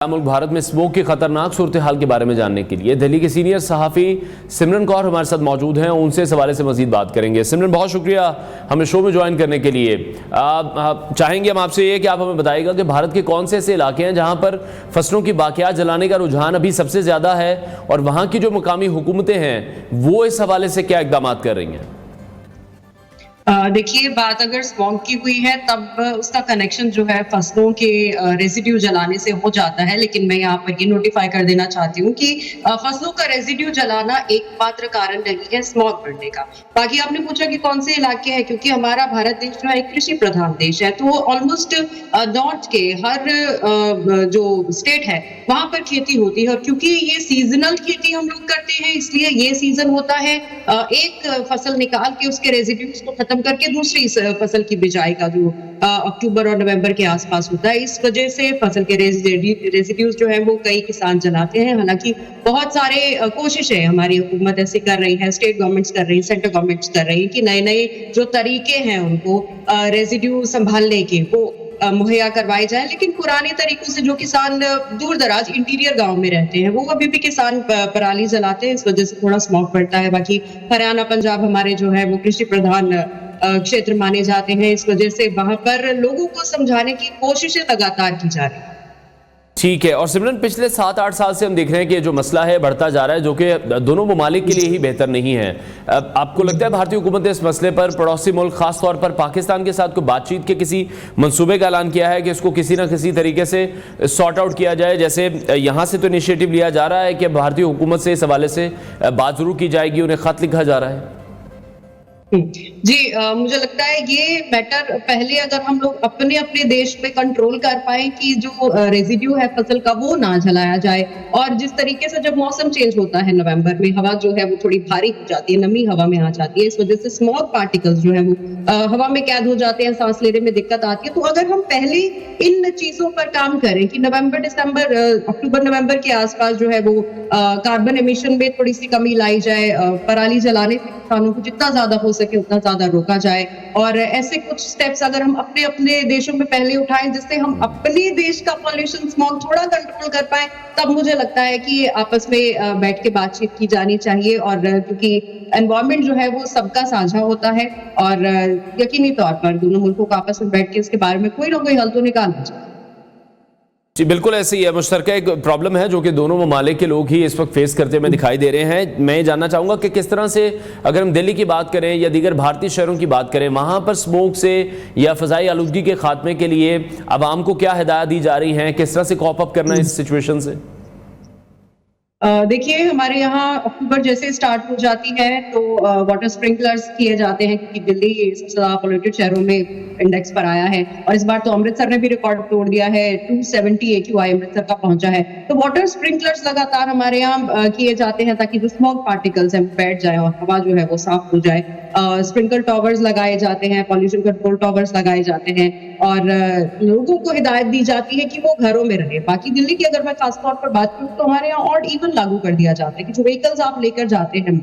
मुल्क भारत में स्मोक की खतरनाक सूरत हाल के बारे में जानने के लिए दिल्ली के सीनियर सहाफ़ी सिमरन कौर हमारे साथ मौजूद हैं। उनसे इस हवाले से मजीद बात करेंगे। सिमरन, बहुत शुक्रिया हमें शो में ज्वाइन करने के लिए। चाहेंगे हम आपसे ये कि आप हमें बताइएगा कि भारत के कौन से ऐसे इलाके हैं जहां पर फसलों की बाक़ियात जलाने का रुझान अभी सबसे ज़्यादा है और वहाँ की जो मकामी हुकूमतें हैं वो इस हवाले से क्या इक़दाम कर रही हैं? देखिए, बात अगर स्मॉग की हुई है तब उसका कनेक्शन जो है फसलों के रेजिड्यू जलाने से हो जाता है, लेकिन मैं यहाँ पर ये नोटिफाई कर देना चाहती हूँ कि फसलों का रेजिड्यू जलाना एकमात्र कारण नहीं है स्मॉग बढ़ने का। बाकी आपने पूछा कि कौन से इलाके हैं, क्योंकि हमारा भारत देश जो है एक कृषि प्रधान देश है, तो ऑलमोस्ट नॉर्थ के हर जो स्टेट है वहां पर खेती होती है। और क्योंकि ये सीजनल खेती हम लोग करते हैं, इसलिए ये सीजन होता है एक फसल निकाल के उसके रेजिड्यूज को खत्म करके दूसरी फसल की बिजाई का, जो अक्टूबर और नवंबर के आसपास होता है। इस वजह से फसल के रेजिड्यूज जो है वो कई किसान जलाते हैं। हालांकि बहुत सारे कोशिशें हमारी हुकूमत ऐसे कर रही है, स्टेट गवर्नमेंट्स कर रही है, सेंट्रल गवर्नमेंट्स कर रही है कि नए नए जो तरीके हैं उनको रेजिड्यू संभालने के वो मुहैया करवाए जाए। लेकिन पुराने तरीकों से जो किसान दूर दराज इंटीरियर गांव में रहते हैं वो अभी भी किसान पराली जलाते हैं, इस वजह से थोड़ा स्मॉग बढ़ता है। बाकी हरियाणा पंजाब हमारे जो है वो कृषि प्रधान क्षेत्र माने जाते हैं, इस वजह से वहां पर लोगों को समझाने की कोशिशें लगातार की जा रही है। ठीक है। और सिमरन, पिछले 7-8 साल से हम देख रहे हैं कि जो मसला है बढ़ता जा रहा है, जो कि दोनों ममालिक के लिए ही बेहतर नहीं है। आपको लगता है भारतीय हुकूमत ने इस मसले पर पड़ोसी मुल्क खास तौर पर पाकिस्तान के साथ कोई बातचीत के किसी मंसूबे का ऐलान किया है कि इसको किसी ना किसी तरीके से सॉर्ट आउट किया जाए? जैसे यहाँ से तो इनिशिएटिव लिया जा रहा है कि भारतीय हुकूमत से इस हवाले से बात जरूर की जाएगी, उन्हें खत लिखा जा रहा है। जी, मुझे लगता है ये मैटर पहले अगर हम लोग अपने अपने देश पे कंट्रोल कर पाए कि जो रेजिड्यू है फसल का वो ना जलाया जाए। और जिस तरीके से जब मौसम चेंज होता है नवंबर में, हवा जो है वो थोड़ी भारी हो जाती है, नमी हवा में आ जाती है, इस वजह से स्मॉग पार्टिकल्स जो है वो हवा में कैद हो जाते हैं, सांस लेने में दिक्कत आती है। तो अगर हम पहले इन चीजों पर काम करें कि नवंबर दिसंबर अक्टूबर नवंबर के आसपास जो है वो कार्बन एमिशन में थोड़ी सी कमी लाई जाए, पराली जलाने से किसानों को जितना ज्यादा हो सके उतना ज्यादा रोका जाए, और ऐसे कुछ स्टेप्स अगर हम अपने अपने देशों में पहले उठाएं जिससे हम अपने देश का पॉल्यूशन स्मॉग थोड़ा कंट्रोल कर पाए, तब मुझे लगता है कि आपस में बैठ के बातचीत की जानी चाहिए। और क्योंकि एनवायरनमेंट जो है वो सबका साझा होता है और यकीनी तौर पर दोनों मुल्कों को आपस में बैठ के इसके बारे में कोई ना कोई हल तो निकालना चाहिए। जी बिल्कुल ऐसे ही है। मुश्तरका एक प्रॉब्लम है जो कि दोनों ममालिक के लोग ही इस वक्त फेस करते हुए दिखाई दे रहे हैं। मैं ये जानना चाहूँगा कि किस तरह से, अगर हम दिल्ली की बात करें या दीगर भारतीय शहरों की बात करें, वहाँ पर स्मोक से या फ़ज़ाई आलूदगी के खात्मे के लिए आवाम को क्या हिदायत दी जा रही हैं, किस तरह से कॉप अप करना है इस सिचुएशन से? देखिए, हमारे यहाँ अक्टूबर जैसे स्टार्ट हो जाती है तो वाटर स्प्रिंकलर्स किए जाते हैं, क्योंकि दिल्ली सबसे ज्यादा पोल्यूटेड शहरों में इंडेक्स पर आया है। और इस बार तो अमृतसर ने भी रिकॉर्ड तोड़ दिया है, 270 AQI अमृतसर का पहुंचा है। तो वाटर स्प्रिंकलर्स लगातार हमारे यहाँ किए जाते हैं ताकि जो स्मॉग पार्टिकल्स हैं बैठ जाए और हवा जो है वो साफ हो जाए। स्प्रिंकल टॉवर्स लगाए जाते हैं, पॉल्यूशन कंट्रोल टॉवर्स लगाए जाते हैं, और लोगों को हिदायत दी जाती है कि वो घरों में रहे। बाकी दिल्ली की अगर मैं खास तौर पर बात करूँ तो हमारे यहाँ ऑड इवन लागू कर दिया जाता है कि जो व्हीकल्स आप लेकर जाते हैं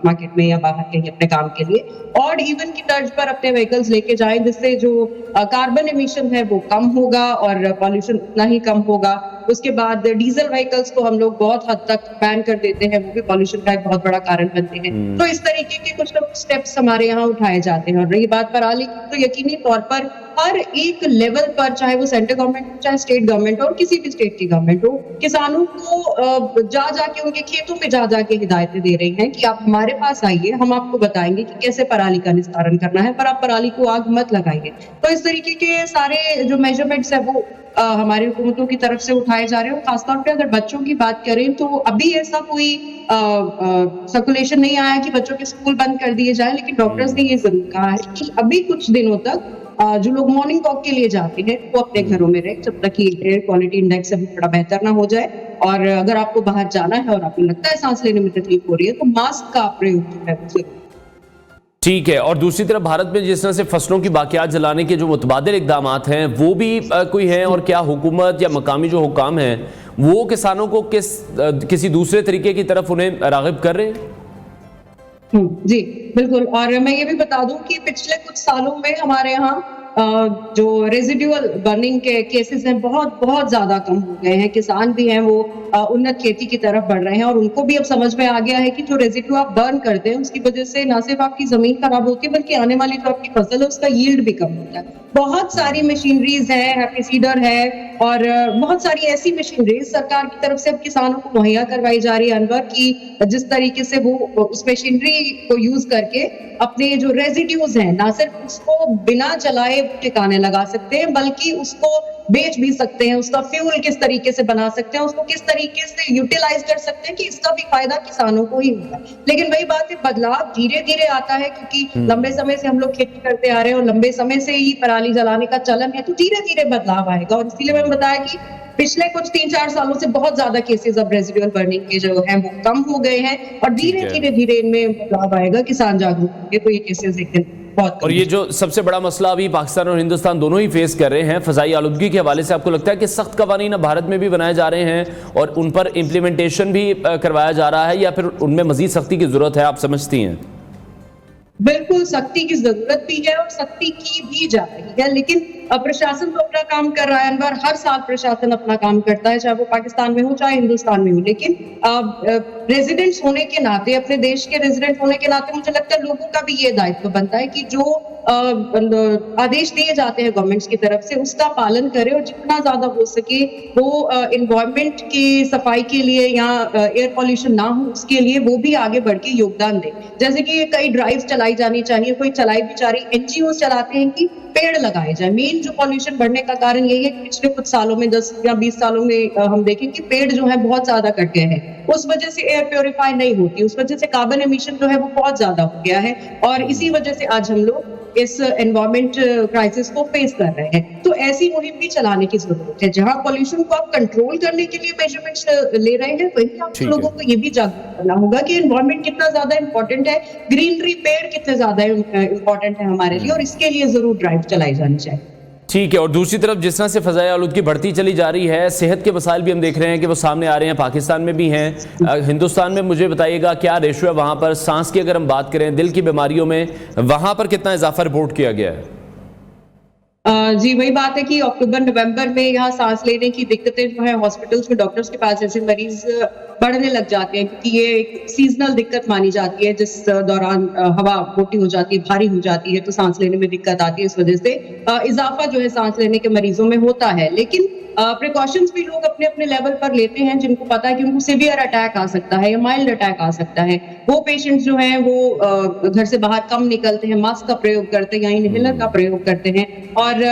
मार्केट में या बाहर कहीं अपने काम के लिए, ऑड इवन की तर्ज पर अपने व्हीकल्स लेके जाएं, जिससे जो कार्बन एमिशन है वो कम होगा और पॉल्यूशन उतना ही कम होगा। उसके बाद डीजल व्हीकल्स को हम लोग बहुत हद तक बैन कर देते हैं, वो भी पॉल्यूशन का एक बहुत बड़ा कारण बनते हैं। तो इस तरीके के कुछ ना कुछ स्टेप्स हमारे यहाँ उठाए जाते हैं। और रही बात पराली की, तो यकीनी तौर पर हर एक लेवल पर, चाहे वो सेंट्रल गवर्नमेंट हो, चाहे स्टेट गवर्नमेंट हो, और किसी भी स्टेट की गवर्नमेंट हो, किसानों को जा जाके उनके खेतों में जा जाके हिदायतें दे रही हैं कि आप हमारे पास आइए, हम आपको बताएंगे कि कैसे पराली का निस्तारण करना है, पर आप पराली को आग मत लगाइए। तो इस तरीके के सारे जो मेजरमेंट्स है वो हमारी हुकूमतों की तरफ से उठाए जा रहे हैं। खासतौर पे अगर बच्चों की बात करें तो अभी ऐसा कोई सर्कुलेशन नहीं आया कि बच्चों के स्कूल बंद कर दिए जाए, लेकिन डॉक्टर्स ने ये जरूर कहा है कि अभी कुछ दिनों तक जो लोग मॉर्निंग वॉक के लिए जाते हैं वो अपने घरों में रहे, जब तक कि एयर क्वालिटी इंडेक्स अभी थोड़ा बेहतर ना हो जाए। और अगर आपको बाहर जाना है और आपको लगता है सांस लेने में तकलीफ हो रही है तो मास्क का प्रयोग जो है वो। ठीक है। और दूसरी तरफ भारत में जिस तरह से फसलों की बाक़ियात जलाने के जो मुतबादिल इक़दाम हैं वो भी कोई हैं, और क्या हुकूमत या मकामी जो हुकाम हैं वो किसानों को किसी दूसरे तरीके की तरफ उन्हें राग़िब कर रहे हैं? जी बिल्कुल। और मैं ये भी बता दूं कि पिछले कुछ सालों में हमारे यहाँ जो रेजिडुअल बर्निंग के केसेस हैं बहुत बहुत ज्यादा कम हो गए हैं। किसान भी हैं वो उन्नत खेती की तरफ बढ़ रहे हैं और उनको भी अब समझ में आ गया है कि जो रेजिडु आप बर्न करते हैं उसकी वजह से न सिर्फ आपकी जमीन खराब होती है बल्कि आने वाली जो आपकी फसल है उसका यील्ड भी कम होता है। बहुत सारी मशीनरीज है, हैप्पी सीडर है और बहुत सारी ऐसी मशीनरीज सरकार की तरफ से अब किसानों को मुहैया करवाई जा रही है अनवर, की जिस तरीके से वो उस मशीनरी को यूज करके अपने जो रेजिड्यूज हैं ना सिर्फ उसको बिना चलाए ठिकाने लगा सकते हैं बल्कि उसको बेच भी सकते हैं, उसका फ्यूल किस तरीके से बना सकते हैं, उसको किस तरीके से यूटिलाइज कर सकते हैं कि इसका भी फायदा किसानों को ही होगा। लेकिन वही बात है, बदलाव धीरे धीरे आता है क्योंकि लंबे समय से हम लोग खेती करते आ रहे हैं और लंबे समय से ही पराली जलाने का चलन है, तो धीरे धीरे बदलाव आएगा। और इसीलिए मैंने बताया कि पिछले कुछ 3-4 सालों से बहुत ज्यादा केसेस अब रेजिडुअल बर्निंग के जो हैं वो कम हो गए हैं और धीरे धीरे इनमें बदलाव आएगा, किसान जागरूक होंगे तो ये केसेस एक दिन बहुत और ये जो सबसे बड़ा मसला अभी पाकिस्तान और हिंदुस्तान दोनों ही फेस कर रहे हैं, फजाई आलूदगी के हवाले से आपको लगता है कि सख्त कवानीन अब भारत में भी बनाए जा रहे हैं और उन पर इम्प्लीमेंटेशन भी करवाया जा रहा है या फिर उनमें मजीद सख्ती की जरूरत है, आप समझती हैं? बिल्कुल सख्ती की जरूरत भी है और सख्ती की भी जा रही है, लेकिन प्रशासन तो अपना काम कर रहा है अनवर। हर साल प्रशासन अपना काम करता है, चाहे वो पाकिस्तान में हो चाहे हिंदुस्तान में हो, लेकिन रेजिडेंट्स होने के नाते, अपने देश के रेजिडेंट होने के नाते मुझे लगता है लोगों का भी ये दायित्व बनता है कि जो आदेश दिए जाते हैं गवर्नमेंट्स की तरफ से उसका पालन करें और जितना ज्यादा हो सके वो एनवायरनमेंट की सफाई के लिए या एयर पॉल्यूशन ना हो उसके लिए वो भी आगे बढ़ के योगदान दे। जैसे कि कई ड्राइव्स चलाई जानी चाहिए, कोई चलाई भी जा रही, एनजीओ चलाते हैं कि पेड़ लगाए जाए। मेन जो पॉल्यूशन बढ़ने का कारण यही है कि पिछले कुछ सालों में 10 या 20 सालों में हम देखें कि पेड़ जो है बहुत ज्यादा कट गए हैं, उस वजह से एयर प्योरीफाई नहीं होती, उस वजह से कार्बन एमिशन जो है वो बहुत ज्यादा हो गया है और इसी वजह से आज हम लोग इस एनवायरमेंट क्राइसिस को फेस कर रहे हैं। तो ऐसी मुहिम भी चलाने की जरूरत है जहां पॉल्यूशन को आप कंट्रोल करने के लिए मेजरमेंट्स ले रहे हैं, वहीं आप लोगों को ये भी जागरूक करना होगा कि एनवायरमेंट कितना ज्यादा इंपॉर्टेंट है, ग्रीनरी पेड़ कितने ज्यादा इंपॉर्टेंट है हमारे लिए और इसके लिए जरूर ड्राइव चलाई जानी चाहिए। ठीक है। और दूसरी तरफ जिस तरह से फ़ज़ाई आलूदगी बढ़ती चली जा रही है, सेहत के मसाइल भी हम देख रहे हैं कि वो सामने आ रहे हैं, पाकिस्तान में भी हैं, हिंदुस्तान में। मुझे बताइएगा क्या रेशो है वहाँ पर? सांस की अगर हम बात करें, दिल की बीमारियों में वहाँ पर कितना इजाफा रिपोर्ट किया गया है? जी वही बात है कि अक्टूबर नवंबर में यहाँ सांस लेने की दिक्कतें जो है हॉस्पिटल्स में डॉक्टर्स के पास ऐसे मरीज बढ़ने लग जाते हैं क्योंकि ये एक सीजनल दिक्कत मानी जाती है जिस दौरान हवा मोटी हो जाती है, भारी हो जाती है तो सांस लेने में दिक्कत आती है। इस वजह से इजाफा जो है सांस लेने के मरीजों में होता है, लेकिन प्रिकॉशंस भी लोग अपने अपने लेवल पर लेते हैं जिनको पता है कि उनको सीवियर अटैक आ सकता है या माइल्ड अटैक आ सकता है। वो पेशेंट्स जो हैं वो घर से बाहर कम निकलते हैं, मास्क का प्रयोग करते हैं या इनहेलर का प्रयोग करते हैं और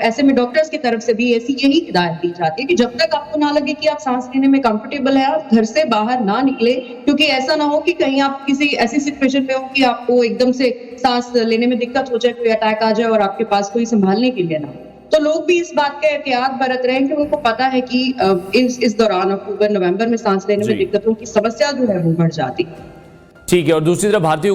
ऐसे में डॉक्टर्स की तरफ से भी ऐसी यही हिदायत दी जाती है कि जब तक आपको ना लगे कि आप सांस लेने में कंफर्टेबल है आप घर से बाहर ना निकले, क्योंकि ऐसा ना हो कि कहीं आप किसी ऐसी सिचुएशन में हो कि आपको एकदम से सांस लेने में दिक्कत हो जाए, कोई अटैक आ जाए और आपके पास कोई संभालने के लिए ना हो। तो लोग भी इस बात का एहतियात बरत रहे हैं कि उनको पता है कि इस दौरान अक्टूबर नवंबर में सांस लेने में दिक्कतों की समस्या जो है वो बढ़ जाती है। ठीक है। और दूसरी तरफ भारतीय